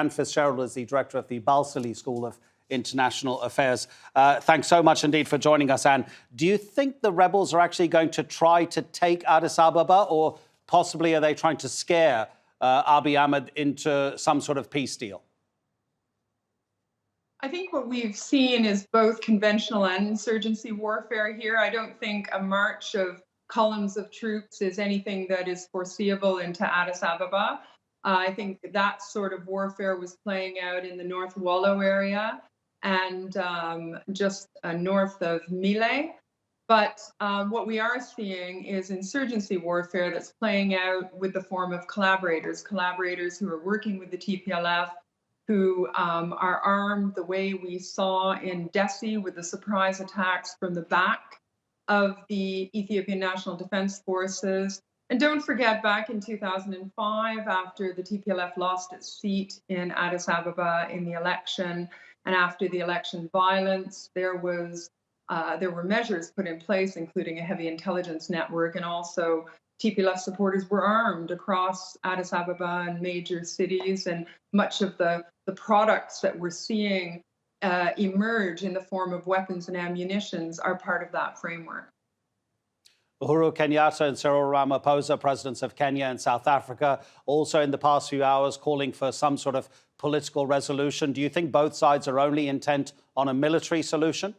Fitz-Gerald is the director of the Balsillie School of International Affairs. Thanks so much indeed for joining us, Anne. Do you think the rebels are actually going to try to take Addis Ababa, or possibly are they trying to scare Abiy Ahmed into some sort of peace deal? I think what we've seen is both conventional and insurgency warfare here. I don't think a march of columns of troops is anything that is foreseeable into Addis Ababa. I think that sort of warfare was playing out in the North Wollo area and just north of Mile. But what we are seeing is insurgency warfare that's playing out with the form of collaborators who are working with the TPLF, who are armed the way we saw in Dessie with the surprise attacks from the back of the Ethiopian National Defense Forces. And don't forget, back in 2005, after the TPLF lost its seat in Addis Ababa in the election, and after the election violence, there were measures put in place, including a heavy intelligence network, and also TPLF supporters were armed across Addis Ababa and major cities, and much of the products that we're seeing emerge in the form of weapons and ammunitions are part of that framework. Uhuru Kenyatta and Cyril Ramaphosa, presidents of Kenya and South Africa, also in the past few hours calling for some sort of political resolution. Do you think both sides are only intent on a military solution?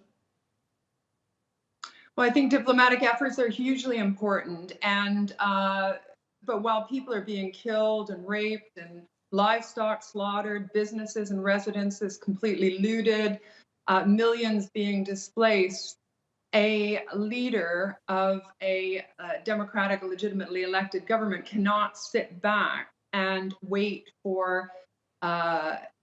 Well, I think diplomatic efforts are hugely important. But while people are being killed and raped and livestock slaughtered, businesses and residences completely looted, millions being displaced, a leader of a democratic, legitimately elected government cannot sit back and wait for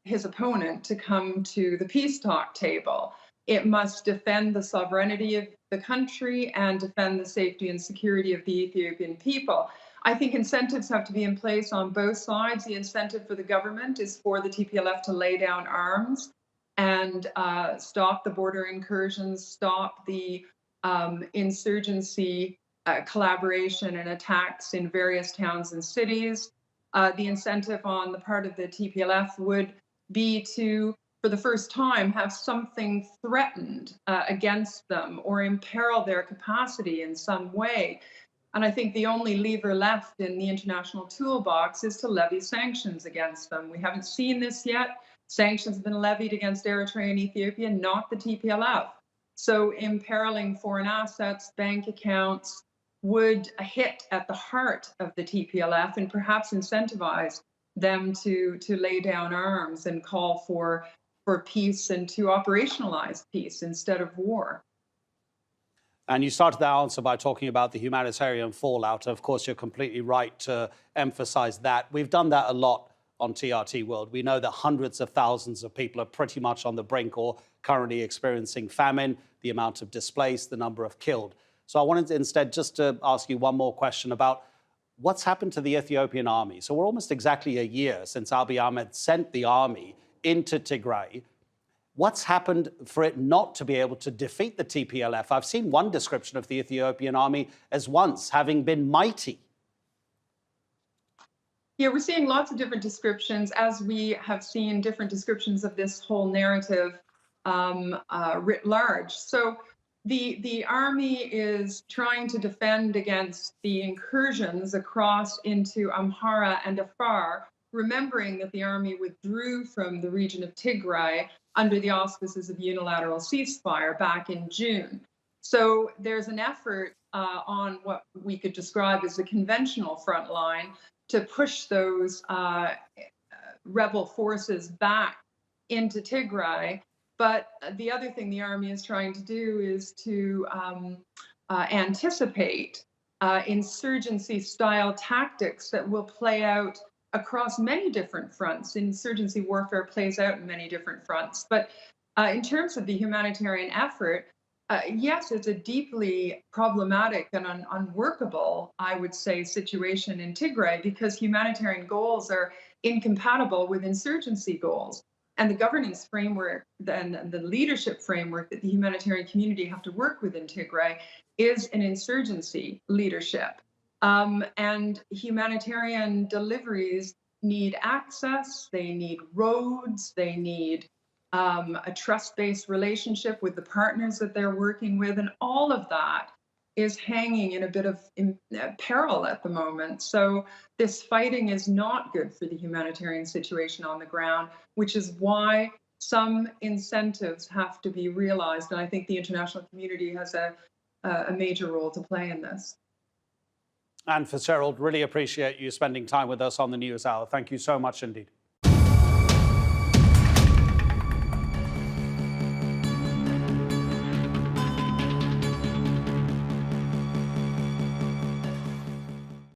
his opponent to come to the peace talk table. It must defend the sovereignty of the country and defend the safety and security of the Ethiopian people. I think incentives have to be in place on both sides. The incentive for the government is for the TPLF to lay down arms and stop the border incursions, stop the insurgency collaboration and attacks in various towns and cities. The incentive on the part of the TPLF would be to, for the first time, have something threatened against them or imperil their capacity in some way. And I think the only lever left in the international toolbox is to levy sanctions against them. We haven't seen this yet. Sanctions have been levied against Eritrea and Ethiopia, not the TPLF. So imperiling foreign assets, bank accounts, would hit at the heart of the TPLF and perhaps incentivize them to lay down arms and call for peace and to operationalize peace instead of war. And you started that answer by talking about the humanitarian fallout. Of course, you're completely right to emphasize that. We've done that a lot on TRT World. We know that hundreds of thousands of people are pretty much on the brink or currently experiencing famine, the amount of displaced, the number of killed. So I wanted to instead just to ask you one more question about what's happened to the Ethiopian army. So we're almost exactly a year since Abiy Ahmed sent the army into Tigray. What's happened for it not to be able to defeat the TPLF? I've seen one description of the Ethiopian army as once having been mighty. Yeah, we're seeing lots of different descriptions, as we have seen different descriptions of this whole narrative writ large. So the army is trying to defend against the incursions across into Amhara and Afar, remembering that the army withdrew from the region of Tigray under the auspices of unilateral ceasefire back in June. So there's an effort on what we could describe as the conventional front line to push those rebel forces back into Tigray. But the other thing the army is trying to do is to anticipate insurgency-style tactics that will play out across many different fronts. Insurgency warfare plays out in many different fronts. But in terms of the humanitarian effort, yes, it's a deeply problematic and unworkable, I would say, situation in Tigray because humanitarian goals are incompatible with insurgency goals. And the governance framework and the leadership framework that the humanitarian community have to work with in Tigray is an insurgency leadership. And humanitarian deliveries need access, they need roads, they need a trust-based relationship with the partners that they're working with, and all of that is hanging in a bit of peril at the moment. So this fighting is not good for the humanitarian situation on the ground, which is why some incentives have to be realized. And I think the international community has a major role to play in this. And Fitz-Gerald, really appreciate you spending time with us on the News Hour. Thank you so much indeed.